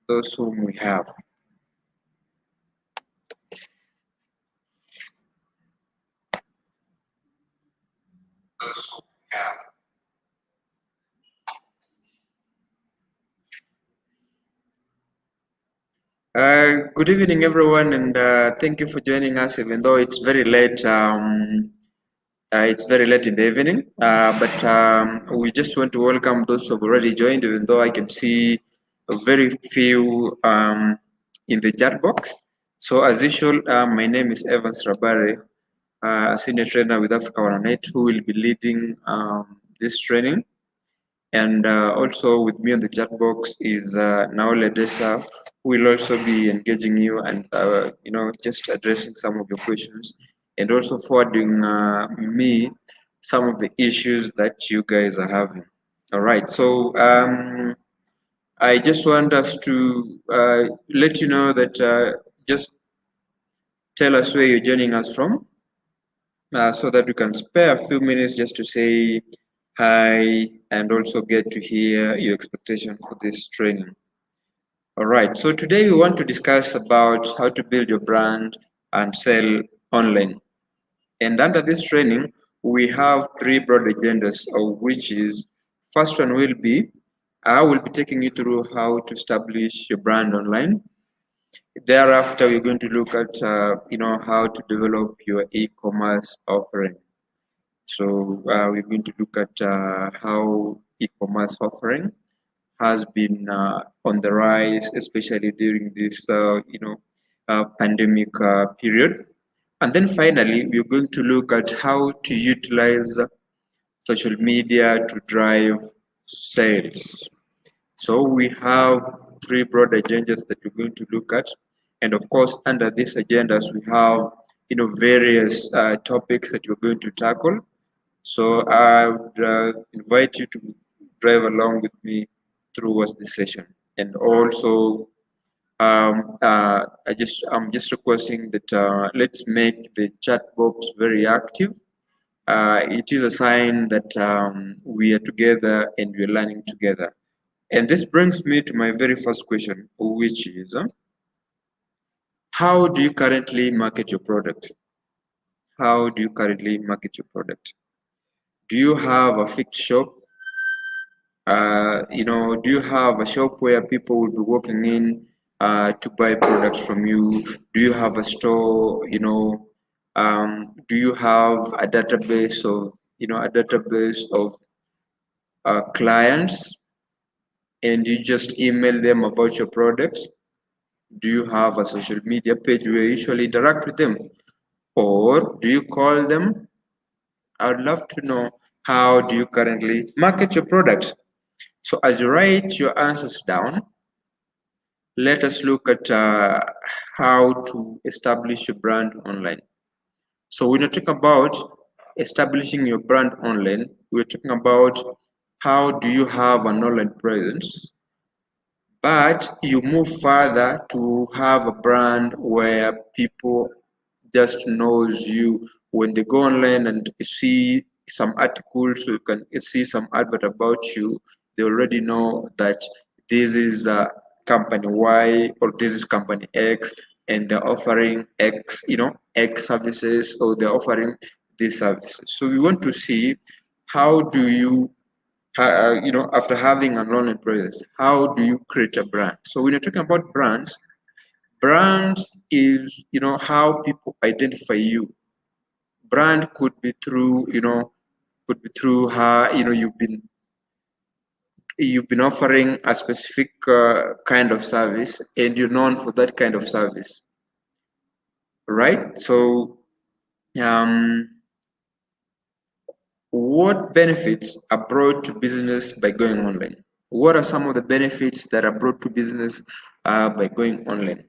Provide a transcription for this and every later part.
those whom we have. Good evening, everyone, and thank you for joining us. Even though it's very late, it's very late in the evening, but we just want to welcome those who have already joined. Even though I can see a very few in the chat box. So, as usual, my name is Evans Rabare, a senior trainer with Africa 108, who will be leading this training. And also with me on the chat box is Naole Desa, who will also be engaging you and just addressing some of your questions and also forwarding me some of the issues that you guys are having. All right, so I just want us to let you know that just tell us where you're joining us from so that we can spare a few minutes just to say hi and also get to hear your expectation for this training. All right, so today we want to discuss about how to build your brand and sell online. And under this training, we have three broad agendas, of which is, first one will be, I will be taking you through how to establish your brand online. Thereafter, we're going to look at how to develop your e-commerce offering. So we're going to look at how e-commerce offering has been on the rise, especially during this pandemic period. And then finally, we're going to look at how to utilize social media to drive sales. So we have three broad agendas that we're going to look at. And of course, under these agendas, we have various topics that we're going to tackle. So I would invite you to drive along with me towards this session. And also, I'm just requesting that let's make the chat box very active. It is a sign that we are together and we're learning together. And this brings me to my very first question, which is, how do you currently market your product? How do you currently market your product? Do you have a fixed shop? Do you have a shop where people will be walking in to buy products from you? Do you have a store? Do you have a database of clients, and you just email them about your products? Do you have a social media page where you usually interact with them, or do you call them? I would love to know, how do you currently market your products? So as you write your answers down, let us look at how to establish your brand online. So when you talk about establishing your brand online, we're talking about how do you have an online presence, but you move further to have a brand where people just knows you when they go online and see some articles, you can see some advert about you, they already know that this is company Y or this is company X, and they're offering X, X services, or they're offering these services. So we want to see, how do you after having an online presence, how do you create a brand? So when you're talking about brands is how people identify you. Brand could be through how you've been offering a specific kind of service, and you're known for that kind of service, right? So what benefits are brought to business by going online? What are some of the benefits that are brought to business by going online?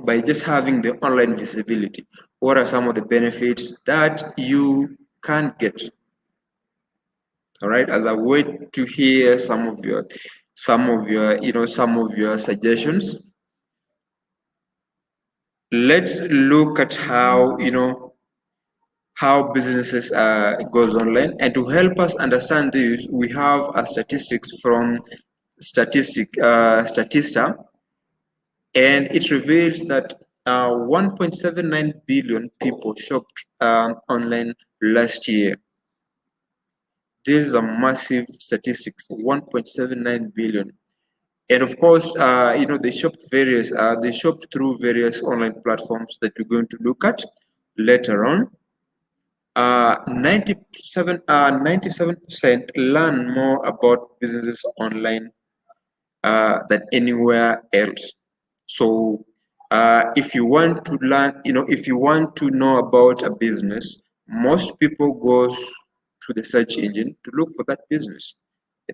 By just having the online visibility, what are some of the benefits that you can get? All right, as I wait to hear some of your suggestions, let's look at how businesses goes online. And to help us understand this, we have a statistics from Statista, and it reveals that 1.79 billion people shopped online last year. This is a massive statistics, 1.79 billion. And of course, they shopped through various online platforms that we're going to look at later on. 97% learn more about businesses online than anywhere else. So if you want to learn, if you want to know about a business, most people goes to the search engine to look for that business.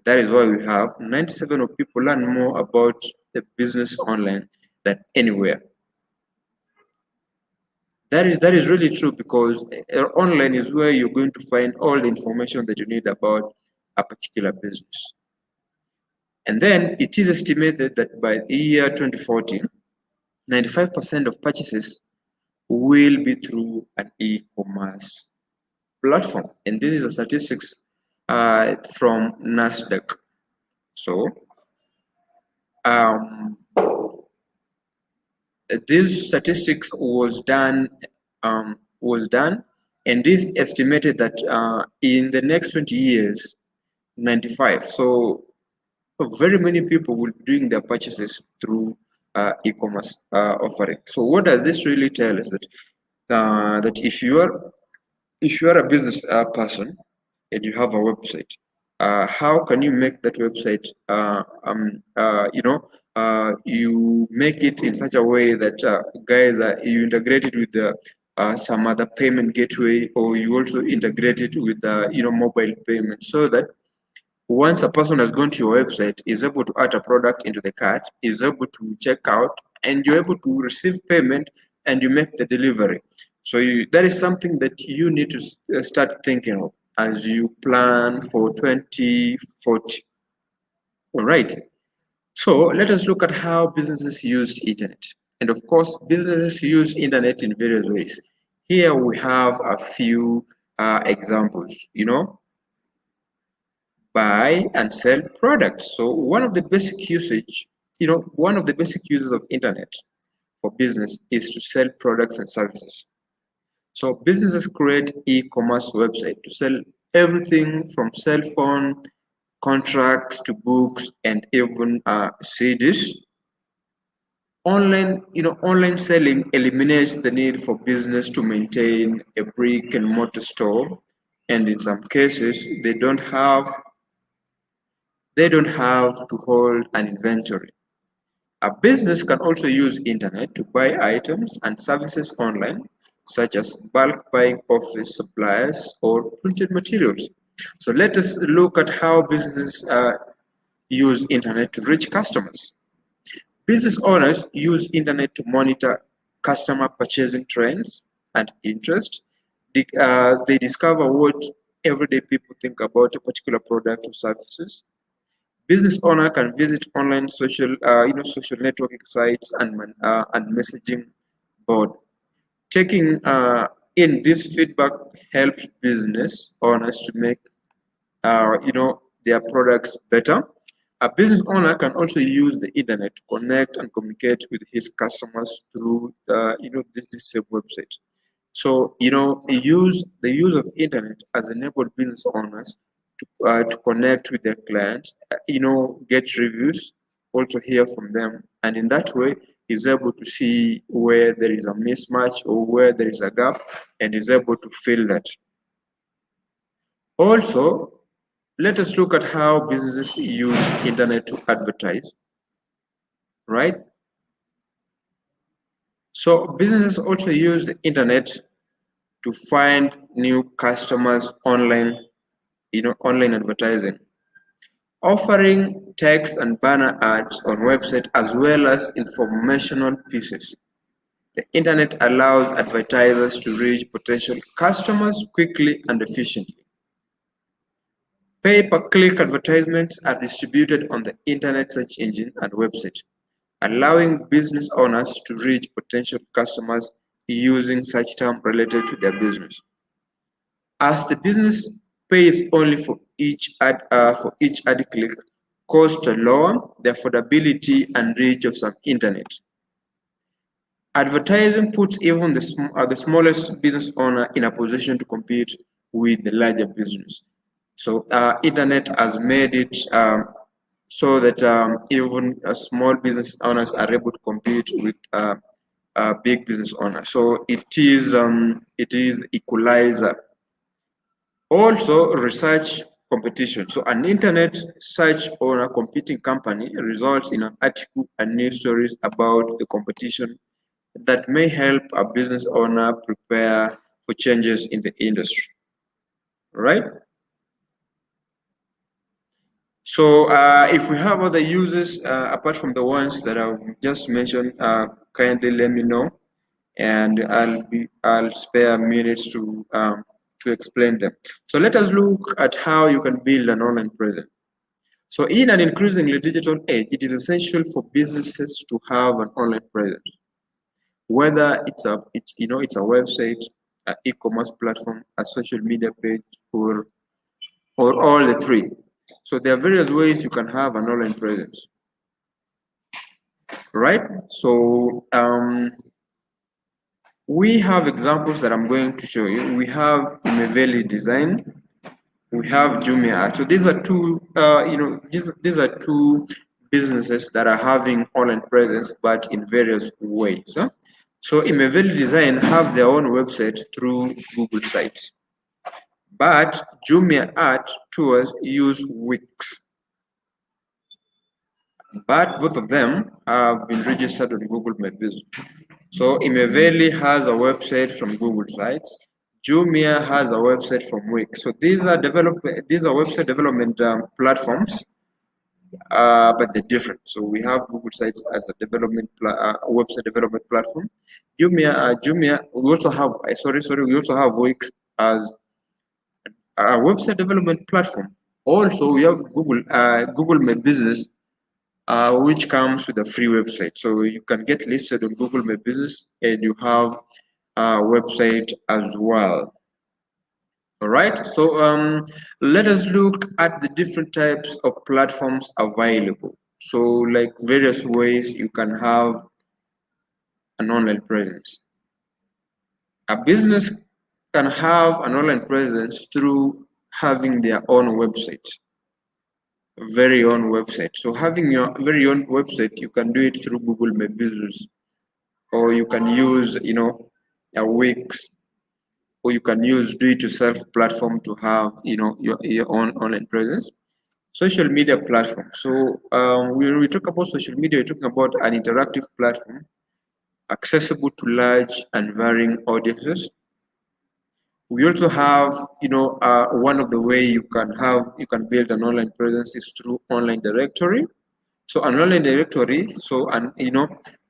That is why we have 97 of people learn more about the business online than anywhere. That is really true, because online is where you're going to find all the information that you need about a particular business. And then it is estimated that by the year 2040, 95% of purchases will be through an e-commerce platform. And this is a statistics from NASDAQ. So this statistics was done, and this estimated that in the next 20 years, 95. So very many people will be doing their purchases through e-commerce offering. So what does this really tell us? That if you are a business person and you have a website, how can you make that website you make it in such a way that you integrate it with the some other payment gateway, or you also integrate it with the mobile payment, so that once a person has gone to your website, is able to add a product into the cart, is able to check out, and you're able to receive payment, and you make the delivery. So that is something that you need to start thinking of as you plan for 2040. All right. So let us look at how businesses use internet. And of course, businesses use internet in various ways. Here we have a few examples. Buy and sell products. So one of the basic uses of internet for business is to sell products and services. So businesses create e-commerce website to sell everything from cell phone contracts to books and even CDs. Online selling eliminates the need for business to maintain a brick and mortar store, and in some cases they don't have to hold an inventory. A business can also use internet to buy items and services online, such as bulk buying office supplies or printed materials. So let us look at how businesses use internet to reach customers. Business owners use internet to monitor customer purchasing trends and interest. They discover what everyday people think about a particular product or services. Business owner can visit online social networking sites and messaging board. Taking in this feedback helps business owners to make their products better. A business owner can also use the internet to connect and communicate with his customers through this same website. So the use of internet has enabled business owners to connect with their clients, get reviews, also hear from them, and in that way is able to see where there is a mismatch or where there is a gap, and is able to fill that. Also, let us look at how businesses use internet to advertise, right? So businesses also use the internet to find new customers online, online advertising, offering text and banner ads on website as well as informational pieces. The internet allows advertisers to reach potential customers quickly and efficiently. Pay-per-click advertisements are distributed on the internet search engine and website, allowing business owners to reach potential customers using search terms related to their business. As the business pays only for each ad click, costs are lower, the affordability and reach of some internet. Advertising puts even the smallest business owner in a position to compete with the larger business. So internet has made it so that even small business owners are able to compete with big business owners. So it is equalizer. Also, research competition. So an internet search on a competing company results in an article and news stories about the competition that may help a business owner prepare for changes in the industry, right? So if we have other uses apart from the ones that I've just mentioned, kindly let me know, and I'll spare minutes to explain them. So let us look at how you can build an online presence. So in an increasingly digital age, it is essential for businesses to have an online presence, whether it's a website, an e-commerce platform, a social media page, or all the three. So there are various ways you can have an online presence, right? So we have examples that I'm going to show you. We have Imeveli Design, we have Jumia Art. So these are these are two businesses that are having online presence, but in various ways. Huh? So Imeveli Design have their own website through Google Sites, but Jumia Art tours use Wix. But both of them have been registered on Google My Business. So Imeveli has a website from Google Sites. Jumia has a website from Wix. So these are website development platforms, but they're different. So we have Google Sites as a website development platform. Jumia. We also have We also have Wix as a website development platform. Also, we have Google My Business, which comes with a free website. So you can get listed on Google My Business and you have a website as well. All right, so let us look at the different types of platforms available. So like various ways you can have an online presence. A business can have an online presence through having their own website, very own website. So having your very own website, you can do it through Google My Business, or you can use, a Wix, or you can use do-it-yourself platform to have, your own online presence. Social media platform. So when we talk about social media, we're talking about an interactive platform accessible to large and varying audiences. We also have, one of the way you can build an online presence is through online directory. So an online directory,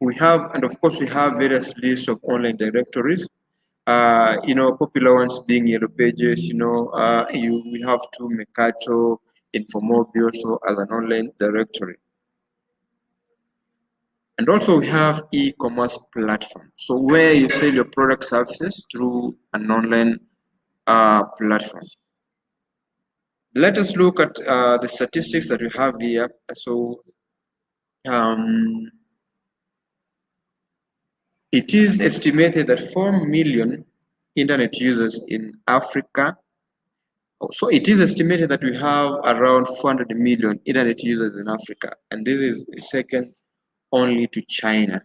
we have, and of course we have various lists of online directories. Popular ones being Yellow Pages. We have two Mercato, Infomobile, also as an online directory. And also we have e-commerce platform. So where you sell your product services through an online platform. Let us look at the statistics that we have here. So it is estimated that 4 million internet users in Africa. So it is estimated that we have around 400 million internet users in Africa, and this is second only to China.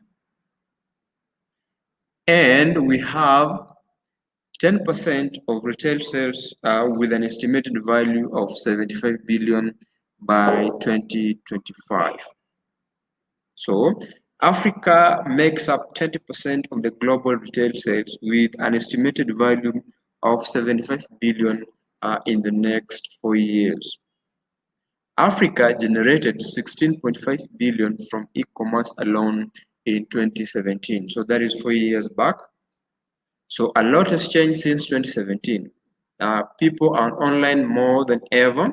And we have 10% of retail sales with an estimated value of 75 billion by 2025. So Africa makes up 20% of the global retail sales with an estimated value of 75 billion in the next 4 years. Africa generated 16.5 billion from e-commerce alone in 2017. So that is 4 years back. So a lot has changed since 2017. People are online more than ever,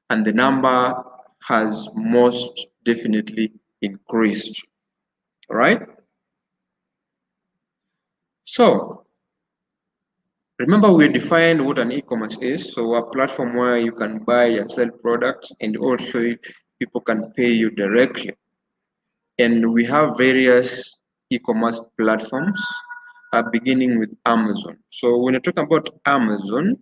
and the number has most definitely increased. All right? So remember, we defined what an e-commerce is. So a platform where you can buy and sell products, and also people can pay you directly. And we have various e-commerce platforms, beginning with Amazon. So when you talk about Amazon,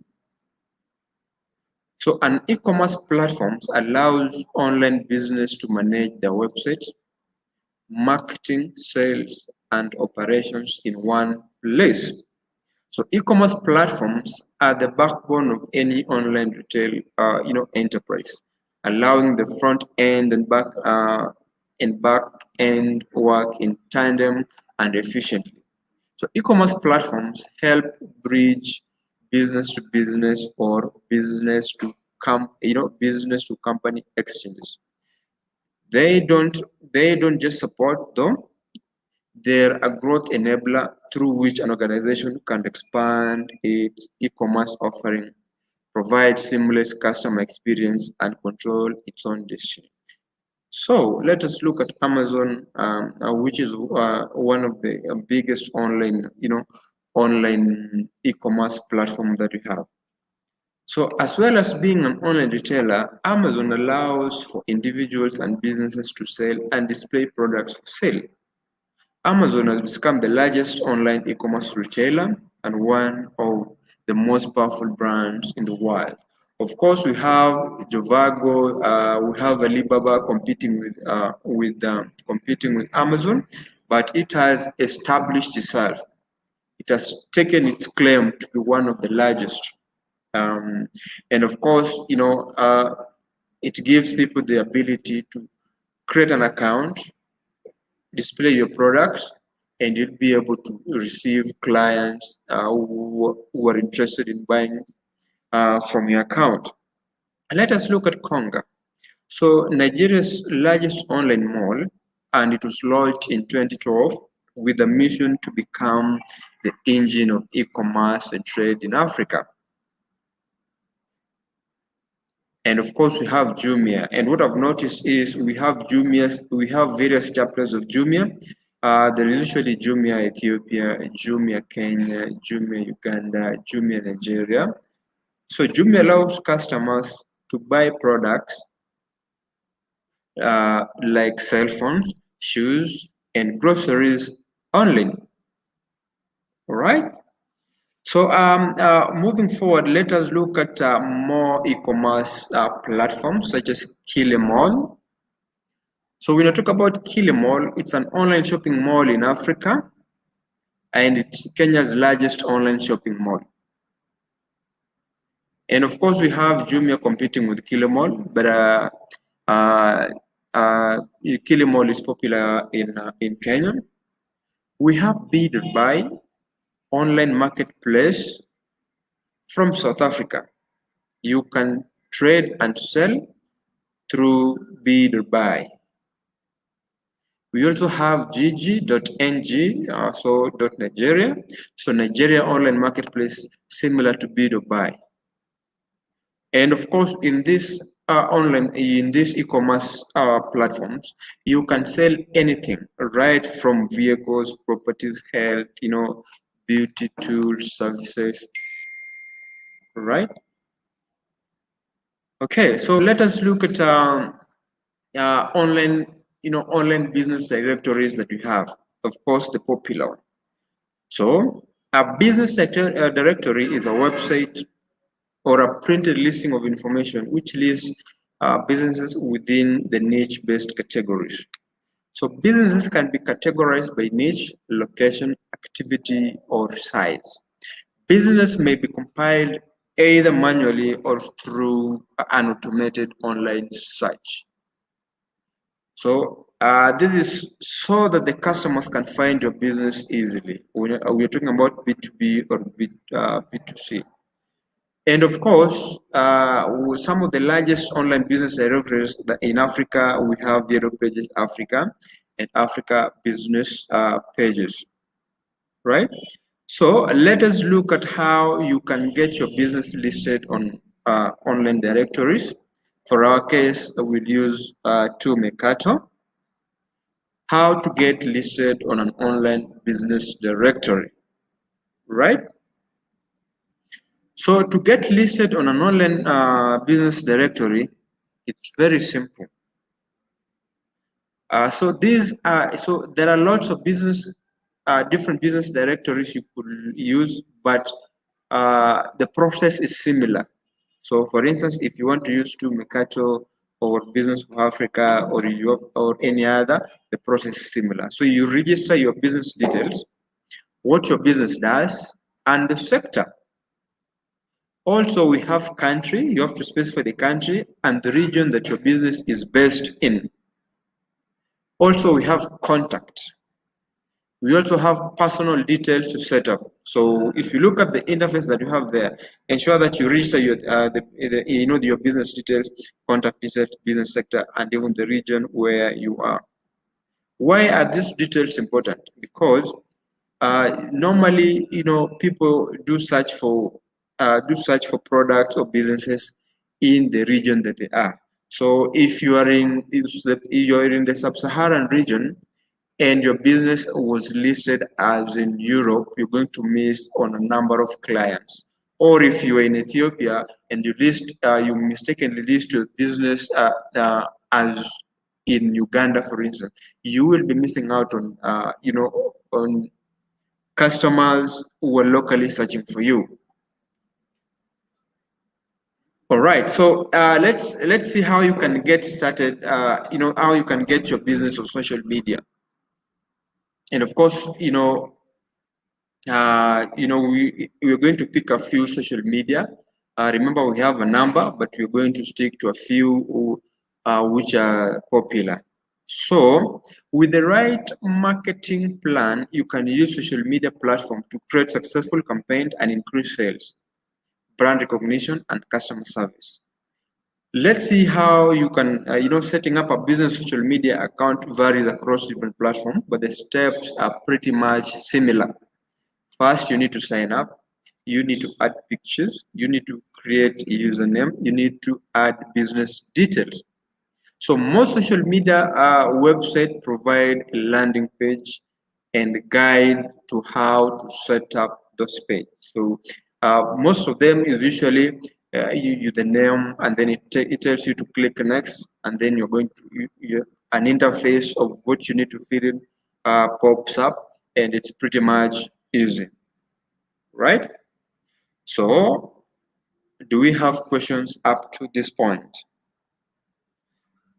so an e-commerce platform allows online business to manage their website, marketing, sales, and operations in one place. So e-commerce platforms are the backbone of any online retail, enterprise, allowing the front end and back end work in tandem and efficiently. So e-commerce platforms help bridge business to business or business to company exchanges. They don't just support though, they're a growth enabler through which an organization can expand its e-commerce offering, provide seamless customer experience, and control its own destiny. So let us look at Amazon, which is one of the biggest online e-commerce platform that we have. So as well as being an online retailer, Amazon allows for individuals and businesses to sell and display products for sale. Amazon has become the largest online e-commerce retailer and one of the most powerful brands in the world. Of course, we have Jovago, we have Alibaba competing with Amazon, but it has established itself. It has taken its claim to be one of the largest, and of course, it gives people the ability to create an account, display your product, and you'll be able to receive clients who are interested in buying from your account. Let us look at Konga. So Nigeria's largest online mall, and it was launched in 2012 with a mission to become the engine of e-commerce and trade in Africa. And of course, we have Jumia. And what I've noticed is we have various chapters of Jumia. There is usually Jumia Ethiopia, Jumia Kenya, Jumia Uganda, Jumia Nigeria. So Jumia allows customers to buy products like cell phones, shoes, and groceries online. All right. So moving forward, let us look at more e-commerce platforms such as Kilimall. So when I talk about Kilimall, it's an online shopping mall in Africa, and it's Kenya's largest online shopping mall. And of course, we have Jumia competing with Kilimall, but Kilimall is popular in Kenya. We have Bid Buy, online marketplace from South Africa. You can trade and sell through Bid or Buy. We also have gg.ng, .Nigeria. So Nigeria online marketplace similar to Bid or Buy. And of course, in this e-commerce platforms, you can sell anything, right from vehicles, properties, health, beauty tools, services, right? Okay, so let us look at online business directories that we have. Of course, the popular one. So a business directory is a website or a printed listing of information which lists businesses within the niche-based categories. So businesses can be categorized by niche, location, activity, or size. Business may be compiled either manually or through an automated online search. So this is so that the customers can find your business easily. We're talking about B2B or B2C. And of course, some of the largest online business directories in Africa, we have Yellow Pages Africa and Africa Business Pages, right? So let us look at how you can get your business listed on online directories. For our case, we'll use 2Mercato. How to get listed on an online business directory, right? So to get listed on an online business directory, it's very simple. So there are lots of business different business directories you could use, but the process is similar. So, for instance, if you want to use to Mercato or Business for Africa or or any other, the process is similar. So you register your business details, what your business does, and the sector. Also, we have country. You have to specify the country and the region that your business is based in. Also, we have contact. We also have personal details to set up. So if you look at the interface that you have there, ensure that you register your your business details, contact details, business sector, and even the region where you are. Why are these details important? Because normally, people do search for products or businesses in the region that they are. So if you're in the sub-Saharan region, and your business was listed as in Europe, you're going to miss on a number of clients. Or if you are in Ethiopia and you mistakenly list your business as in Uganda, for instance, you will be missing out on on customers who are locally searching for you. All right, so let's see how you can get started. How you can get your business on social media, and of course, we're going to pick a few social media. Remember, we have a number, but we're going to stick to a few which are popular. So, with the right marketing plan, you can use social media platform to create successful campaign and increase sales, brand recognition, and customer service. Let's see how you can, setting up a business social media account varies across different platforms, but the steps are pretty much similar. First, you need to sign up. You need to add pictures. You need to create a username. You need to add business details. So most social media websites provide a landing page and guide to how to set up those pages. So most of them is usually the name, and then it tells you to click next, and then you're going to an interface of what you need to fill in pops up, and it's pretty much easy, right? So, do we have questions up to this point?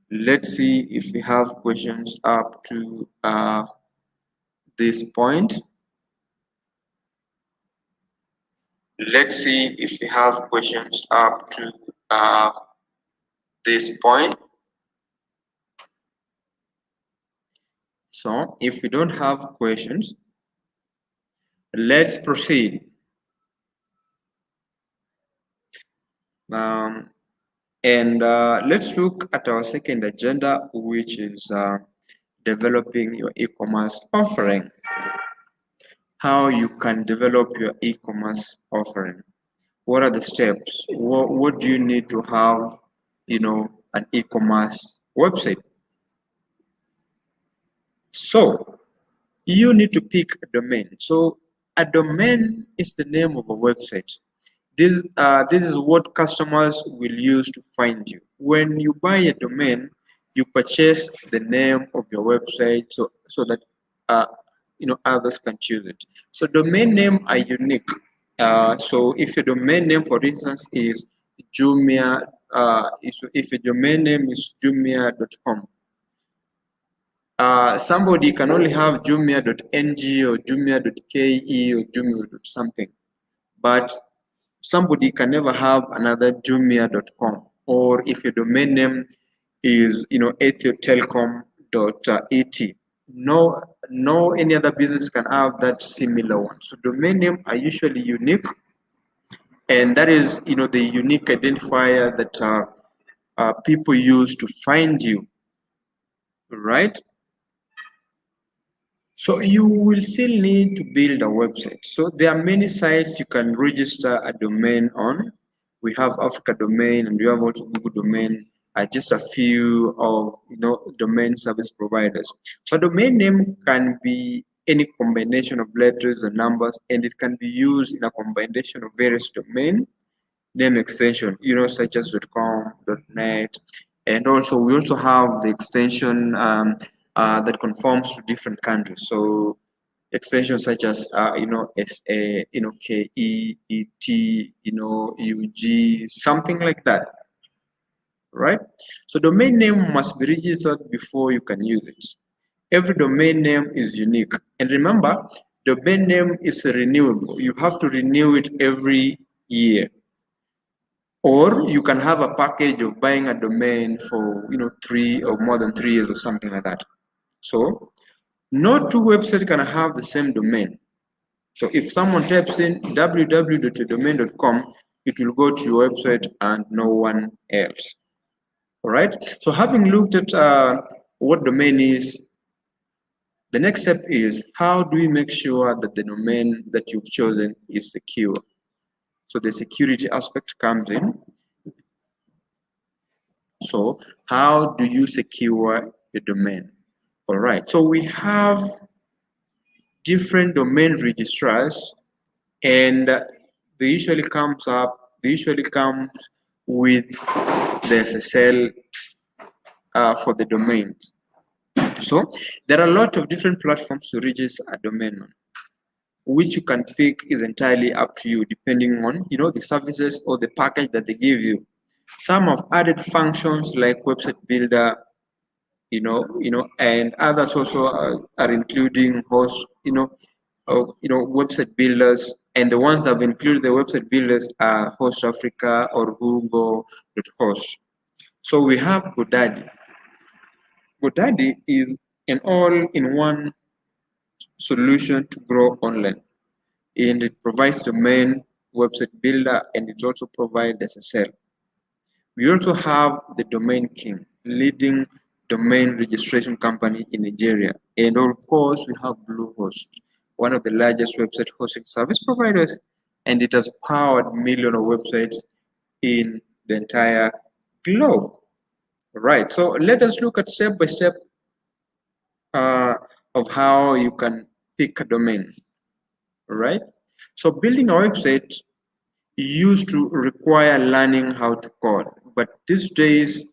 Let's see if we have questions up to this point. Let's see if we have questions up to this point. So, if we don't have questions, let's proceed. And let's look at our second agenda, which is developing your e-commerce offering. How you can develop your e-commerce offering. What are the steps? What do you need to have, an e-commerce website? So you need to pick a domain. So a domain is the name of a website. This is what customers will use to find you. When you buy a domain, you purchase the name of your website so that others can choose it. So domain name are unique. So if your domain name, for instance, is Jumia, if your domain name is Jumia.com, somebody can only have Jumia.ng or Jumia.ke or Jumia something, but somebody can never have another Jumia.com. Or if your domain name is ethiotelcom.et, no any other business can have that similar one. So domain name are usually unique, and that is the unique identifier that people use to find you, right? So you will still need to build a website. So there are many sites you can register a domain on. We have Africa domain, and we have also Google domain. Just a few of domain service providers. So domain name can be any combination of letters and numbers, and it can be used in a combination of various domain name extension, such as .com, .net, and also we also have the extension that conforms to different countries. So extensions such as SA, KEET, UG, something like that, right? So domain name must be registered before you can use it. Every domain name is unique, and remember, domain name is renewable. You have to renew it every year. Or you can have a package of buying a domain for 3 or more than 3 years or something like that. So no two websites can have the same domain. So if someone types in www.domain.com, it will go to your website and no one else. All right. So having looked at what domain is, the next step is how do we make sure that the domain that you've chosen is secure? So the security aspect comes in. So how do you secure the domain? All right. So we have different domain registrars, and they usually come with the SSL for the domains. So there are a lot of different platforms to register a domain on. Which you can pick is entirely up to you, depending on the services or the package that they give you. Some have added functions like website builder, and others also are including host, website builders, and the ones that have included the website builders are Host Africa or Google.host. So we have GoDaddy. GoDaddy is an all-in-one solution to grow online, and it provides domain, website builder, and it also provides SSL. We also have the Domain King, leading domain registration company in Nigeria. And of course, we have Bluehost, one of the largest website hosting service providers, and it has powered millions of websites in the entire globe. Right, so let us look at step by step of how you can pick a domain. Right, so building a website used to require learning how to code, but those days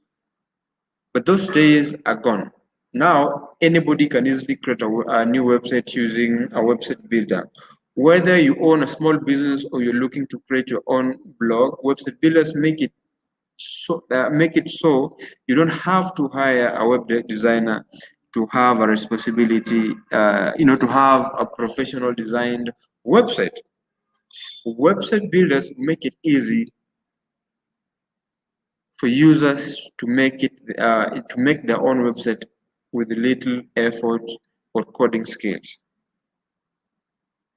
are gone. Now anybody can easily create a new website using a website builder. Whether you own a small business or you're looking to create your own blog, website builders make it so you don't have to hire a web designer to have a responsibility, to have a professional designed website. Website builders make it easy for users to make their own website with little effort or coding skills.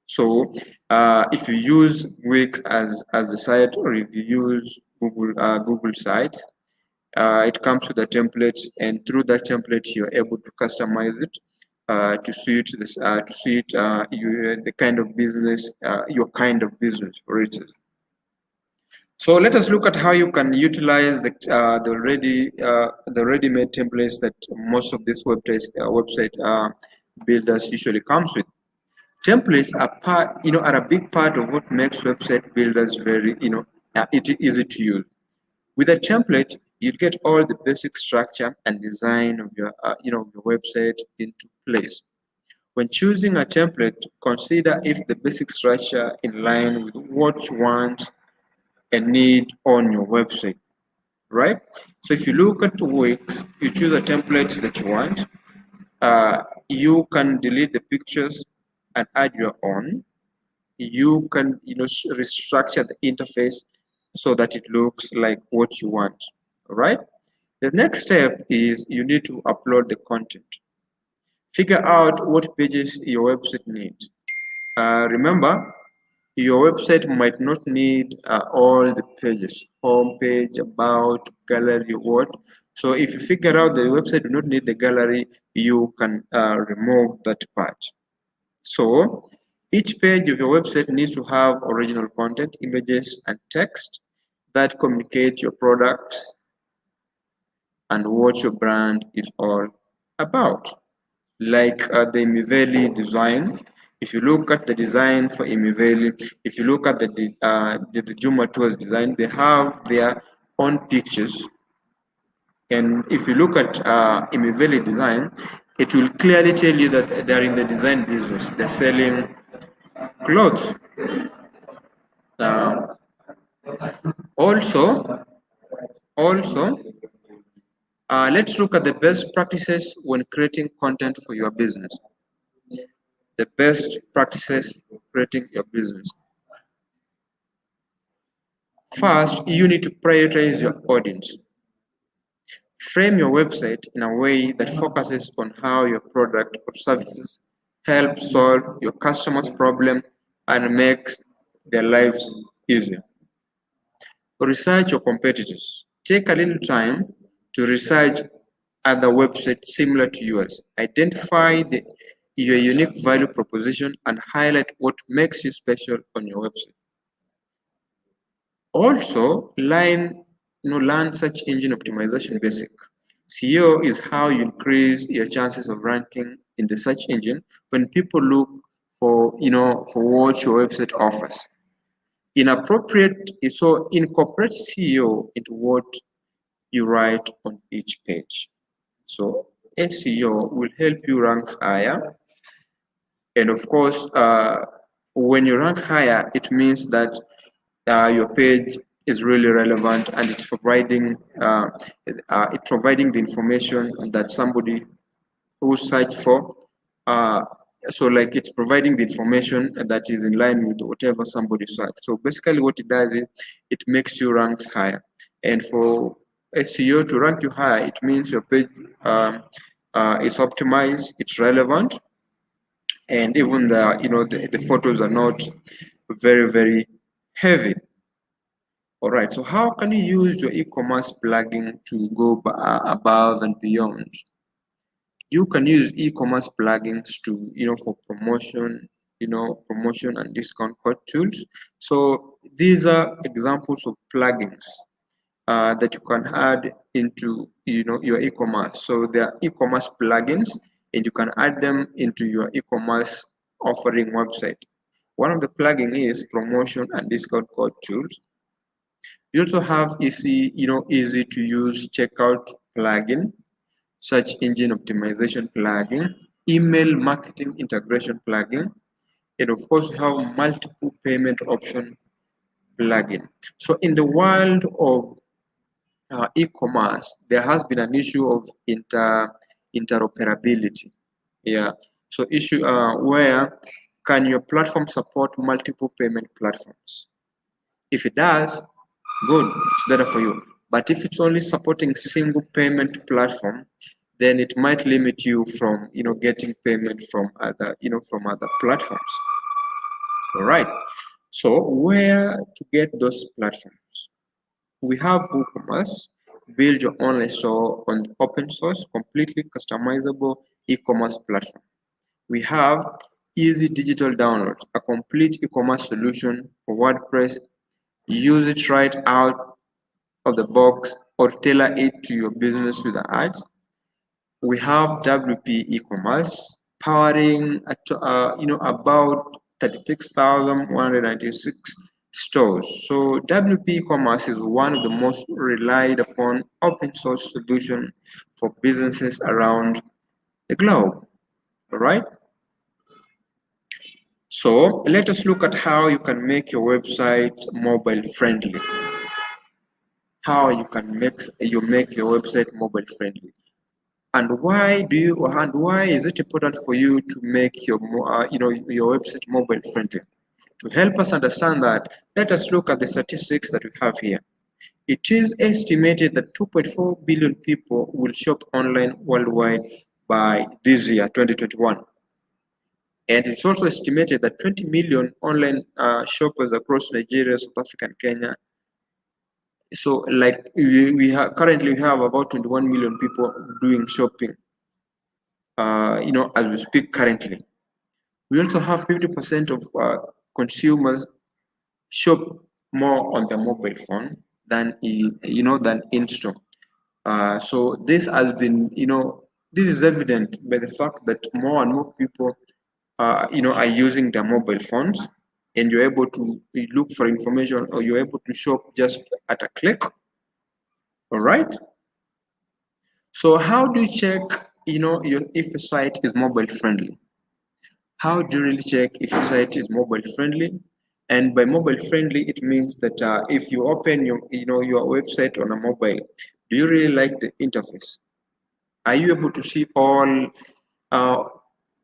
So if you use Wix as the site, or if you use Google Sites, it comes with a template, and through that template you're able to customize it to suit the kind of business, your kind of business, for instance. So let us look at how you can utilize the ready-made templates that most of these website builders usually comes with. Templates are a big part of what makes website builders very easy to use. With a template, you get all the basic structure and design of your your website into place. When choosing a template, consider if the basic structure in line with what you want and need on your website, right? So if you look at Wix, you choose a template that you want. You can delete the pictures and add your own. You can restructure the interface so that it looks like what you want. All right. The next step is you need to upload the content. Figure out what pages your website needs. Remember, your website might not need all the pages: home page, about, gallery, what. So if you figure out the website do not need the gallery, you can remove that part. So each page of your website needs to have original content, images, and text that communicate your products and what your brand is all about. Like the Imiveli design. If you look at the design for Imiveli, if you look at the Juma Tours design, they have their own pictures. And if you look at Imiveli design, it will clearly tell you that they are in the design business. They're selling clothes. Uh, also, also, let's look at the best practices when creating content for your business. The best practices for creating your business. First, you need to prioritize your audience. Frame your website in a way that focuses on how your product or services help solve your customers' problem and makes their lives easier. Research your competitors. Take a little time to research other websites similar to yours. Identify your unique value proposition and highlight what makes you special on your website. Also, learn search engine optimization basic. SEO is how you increase your chances of ranking in the search engine when people look for what your website offers. Incorporate SEO into what you write on each page. So SEO will help you rank higher, and of course, when you rank higher, it means that your page is really relevant and it's providing the information that somebody who search for. Uh, so like it's providing the information that is in line with whatever somebody search. So basically what it does is it makes you rank higher. And for SEO to rank you higher, it means your page is optimized, it's relevant, and even the photos are not very heavy. All right, so how can you use your e-commerce plugin to go above and beyond? You can use e-commerce plugins to, for promotion and discount code tools. So these are examples of plugins that you can add into, your e-commerce. So there are e-commerce plugins, and you can add them into your e-commerce offering website. One of the plugin is promotion and discount code tools. You also have easy to use checkout plugin, search engine optimization plugin, email marketing integration plugin, and of course we have multiple payment option plugin. So in the world of e-commerce, there has been an issue of interoperability. Yeah. So issue where can your platform support multiple payment platforms? If it does, good, it's better for you. But if it's only supporting single payment platform, then it might limit you from getting payment from other platforms. All right. So where to get those platforms? We have WooCommerce. Build your online store on open source, completely customizable e-commerce platform. We have Easy Digital Download, a complete e-commerce solution for WordPress. Use it right out of the box or tailor it to your business with the ads. We have WP e-commerce powering about 36,196 stores. So WP e-commerce is one of the most relied upon open source solution for businesses around the globe. All right. So let us look at how you can make your website mobile friendly. How you can make your website mobile friendly. And why is it important for you to make your website mobile friendly? To help us understand that, let us look at the statistics that we have here. It is estimated that 2.4 billion people will shop online worldwide by this year, 2021. And it's also estimated that 20 million online shoppers across Nigeria, South Africa, and Kenya. So, like currently we have about 21 million people doing shopping. As we speak currently. We also have 50% of consumers shop more on their mobile phone than in store. So this has been, this is evident by the fact that more and more people, are using their mobile phones, and you're able to look for information, or you're able to shop just at a click. All right. So how do you check if a site is mobile friendly. How do you really check if a site is mobile friendly? And by mobile friendly, it means that if you open your website on a mobile, do you really like the interface? Are you able to see all? Uh,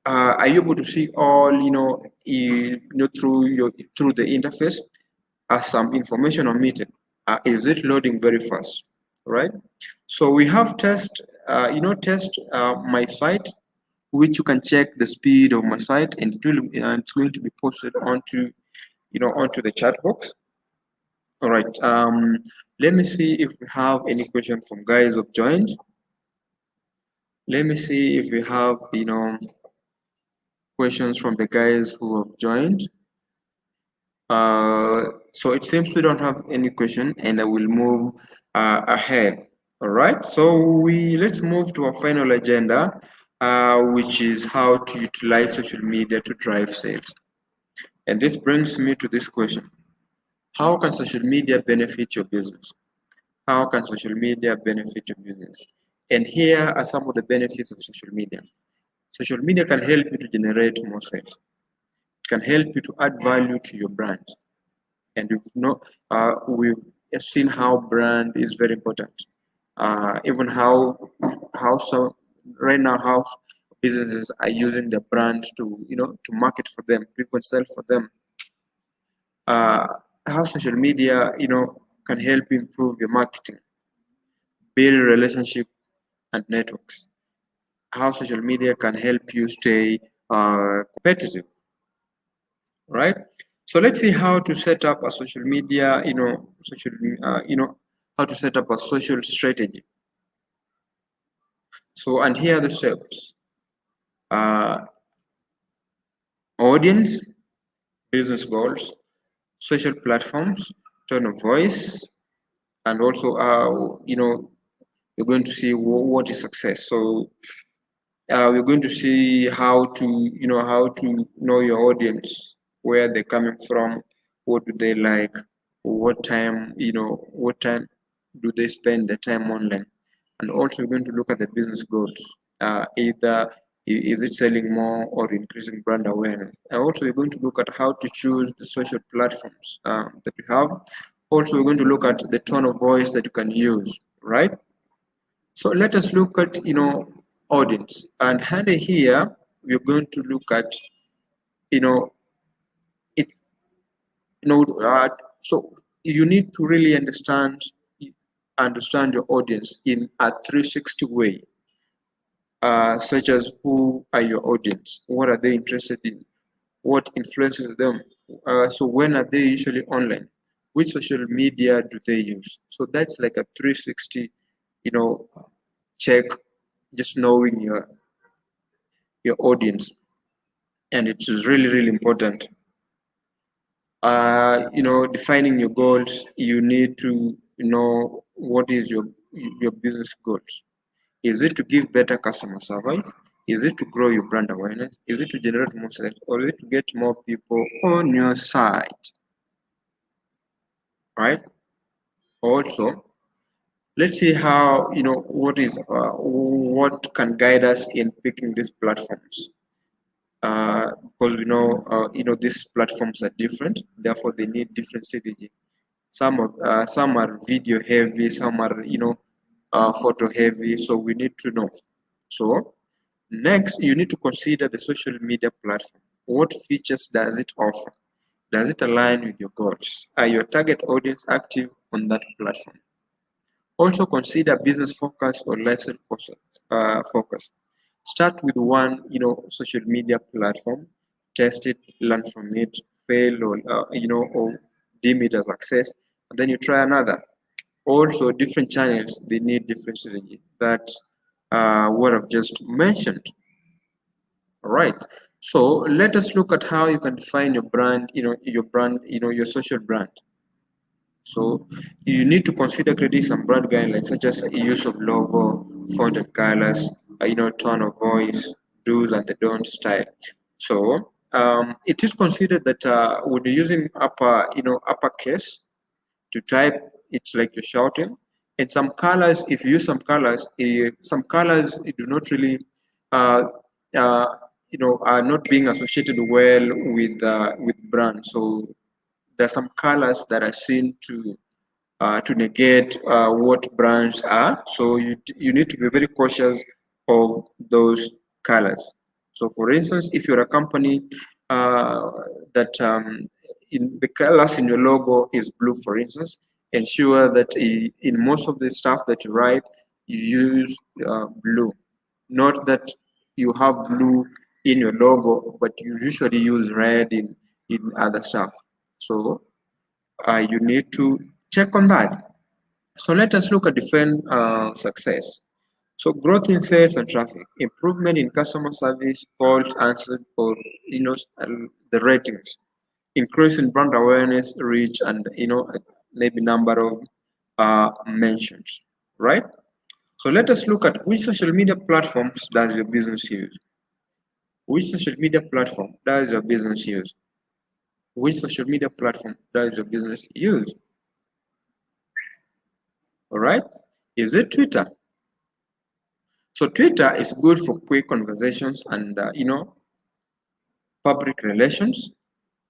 are you able to see all? Through the interface, some information omitted. Is it loading very fast? Right. So we have test my site, which you can check the speed of my site, and it's going to be posted onto the chat box. All right. Let me see if we have any question from guys who've joined. Let me see if we have questions from the guys who have joined. So it seems we don't have any question, and I will move ahead. All right. So let's move to our final agenda, which is how to utilize social media to drive sales. And this brings me to this question: how can social media benefit your business? How can social media benefit your business? And here are some of the benefits of social media. Social media can help you to generate more sales. It can help you to add value to your brand. And we've seen how brand is very important. Even how so right now how businesses are using the brand to market for them, to even sell for them. Uh, how social media can help improve your marketing, build relationship and networks. How social media can help you stay competitive, right? So let's see how to set up a social media, how to set up a social strategy. So, and here are the steps: uh, audience, business goals, social platforms, tone of voice, and also, you're going to see what is success. So, we're going to see how to know your audience, where they're coming from, what do they like, what time do they spend the time online. And also we're going to look at the business goals, either is it selling more or increasing brand awareness. And also we're going to look at how to choose the social platforms that we have. Also we're going to look at the tone of voice that you can use, right? So let us look at audience, and under here we're going to look at you know it you know so you need to really understand your audience in a 360 way, such as who are your audience, what are they interested in, what influences them, so when are they usually online, which social media do they use. So that's like a 360 you know check, just knowing your audience. And it is really really important. Defining your goals, you need to know what is your business goals. Is it to give better customer service? Is it to grow your brand awareness? Is it to generate more sales, or is it to get more people on your site? Right. Also, let's see how what can guide us in picking these platforms. Because we know these platforms are different, therefore they need different strategy. Some are video heavy, some are photo heavy, so we need to know. So next, you need to consider the social media platform. What features does it offer? Does it align with your goals? Are your target audience active on that platform? Also consider business focus or lifestyle focus. Start with one, social media platform, test it, learn from it, fail or deem it as success, and then you try another. Also, different channels, they need different strategy. That's what I've just mentioned. All right. So let us look at how you can define your brand, your social brand. So you need to consider creating some brand guidelines, such as use of logo, font and colors, tone of voice, do's and the don't style. So it is considered that when you're using uppercase to type, it's like you're shouting. And some colors, if you use some colors do not really uh, uh, are not being associated well with brands. So there's some colors that are seen to negate what brands are. So you need to be very cautious of those colors. So for instance, if you're a company that in the colors in your logo is blue, for instance, ensure that in most of the stuff that you write, you use blue. Not that you have blue in your logo, but you usually use red in other stuff. So you need to check on that. So let us look at different success. So growth in sales and traffic, improvement in customer service, calls answered, or the ratings, increase in brand awareness, reach, and maybe number of mentions, right? So let us look at which social media platforms does your business use. Which social media platform does your business use? Which social media platform does your business use? All right. Is it Twitter? So Twitter is good for quick conversations and public relations.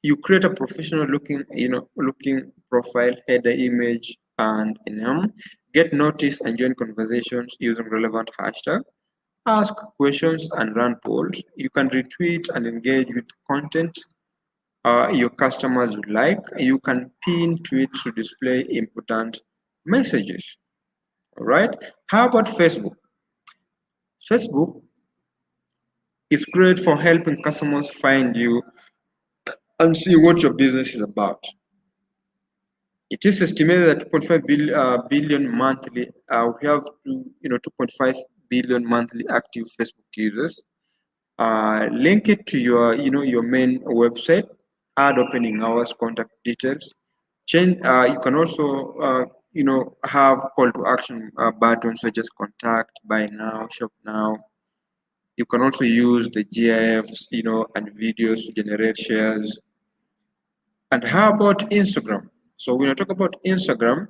You create a professional looking profile, header image, and get noticed and join conversations using relevant hashtag. Ask questions and run polls. You can retweet and engage with content your customers would like. You can pin tweets to display important messages. All right. How about Facebook? Facebook is great for helping customers find you and see what your business is about. It is estimated that 2.5 billion monthly. We have 2.5 billion monthly active Facebook users. Link it to your main website. Add opening hours, contact details. Change. You can also have call to action buttons such as contact, buy now, shop now. You can also use the GIFs, and videos to generate shares. And how about Instagram? So when I talk about Instagram,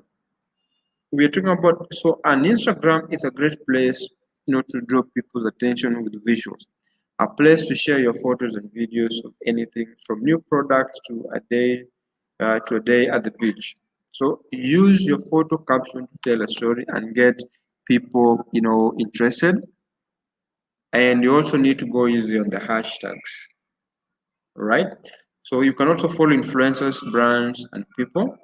we are talking about, so an Instagram is a great place, to draw people's attention with visuals. A place to share your photos and videos of anything from new products to a day at the beach. So use your photo caption to tell a story and get people, interested. And you also need to go easy on the hashtags, right? So you can also follow influencers, brands, and people.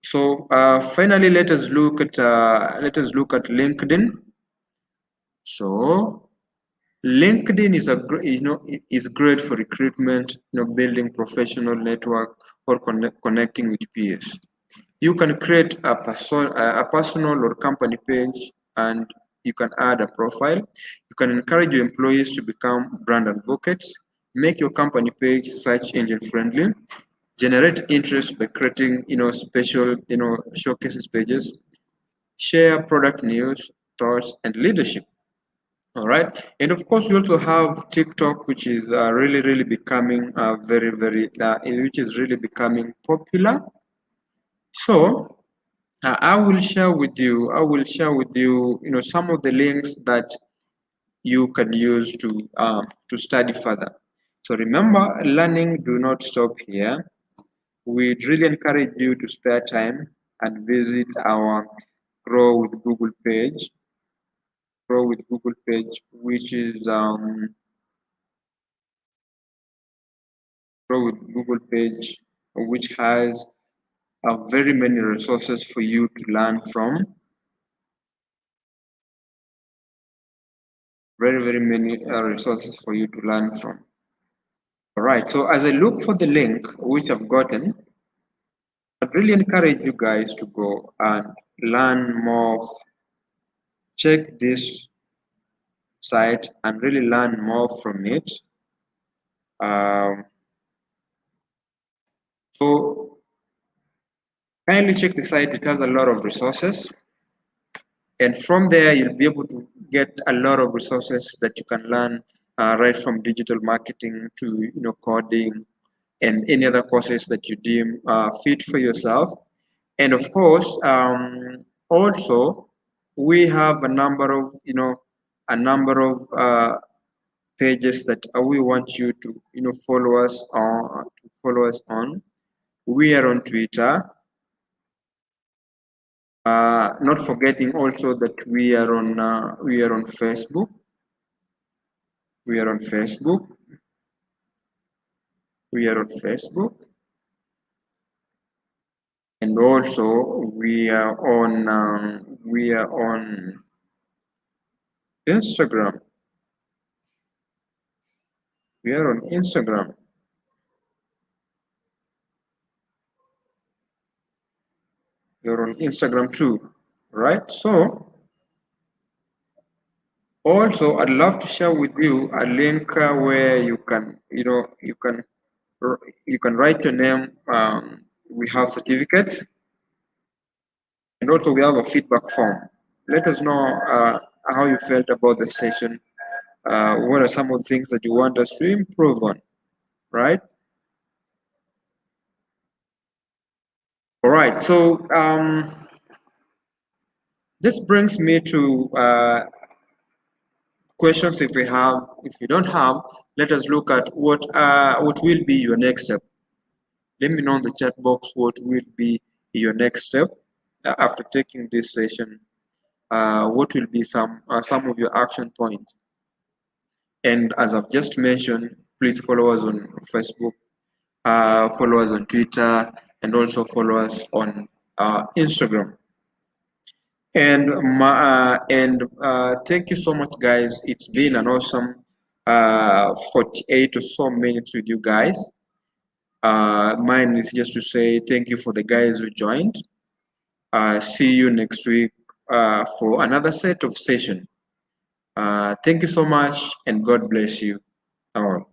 So finally, let us look at LinkedIn. So LinkedIn is great for recruitment, building professional network or connecting with peers. You can create a personal or company page, and you can add a profile. You can encourage your employees to become brand advocates. Make your company page search engine friendly. Generate interest by creating, special, showcases pages. Share product news, thoughts, and leadership. All right, and of course, we also have TikTok, which is really becoming which is really becoming popular. So I will share with you, some of the links that you can use to study further. So remember, learning do not stop here. We really encourage you to spare time and visit our Grow with Google page. Grow with Google page, which is Grow with Google page, which has very many resources for you to learn from. Very many resources for you to learn from. All right. So as I look for the link which I've gotten, I'd really encourage you guys to go and learn more. Check this site and really learn more from it. So kindly check the site. It has a lot of resources, and from there you'll be able to get a lot of resources that you can learn right from digital marketing to coding and any other courses that you deem fit for yourself. And of course, also we have a number of a number of pages that we want you to follow us on. We are on Twitter. Not forgetting also that we are on Facebook. We are on Facebook. We are on Facebook, and also we are on Instagram. We are on Instagram. You're on Instagram too, right? So also, I'd love to share with you a link where you can, you can write your name. We have certificates, and also we have a feedback form. Let us know how you felt about the session. What are some of the things that you want us to improve on, right? All right. So this brings me to questions. If you don't have, let us look at what will be your next step. Let me know in the chat box what will be your next step after taking this session. What will be some of your action points? And as I've just mentioned, please follow us on Facebook, follow us on Twitter, and also follow us on Instagram. And thank you so much, guys. It's been an awesome 48 or so minutes with you guys. Mine is just to say thank you for the guys who joined. See you next week for another set of session. Thank you so much, and God bless you all.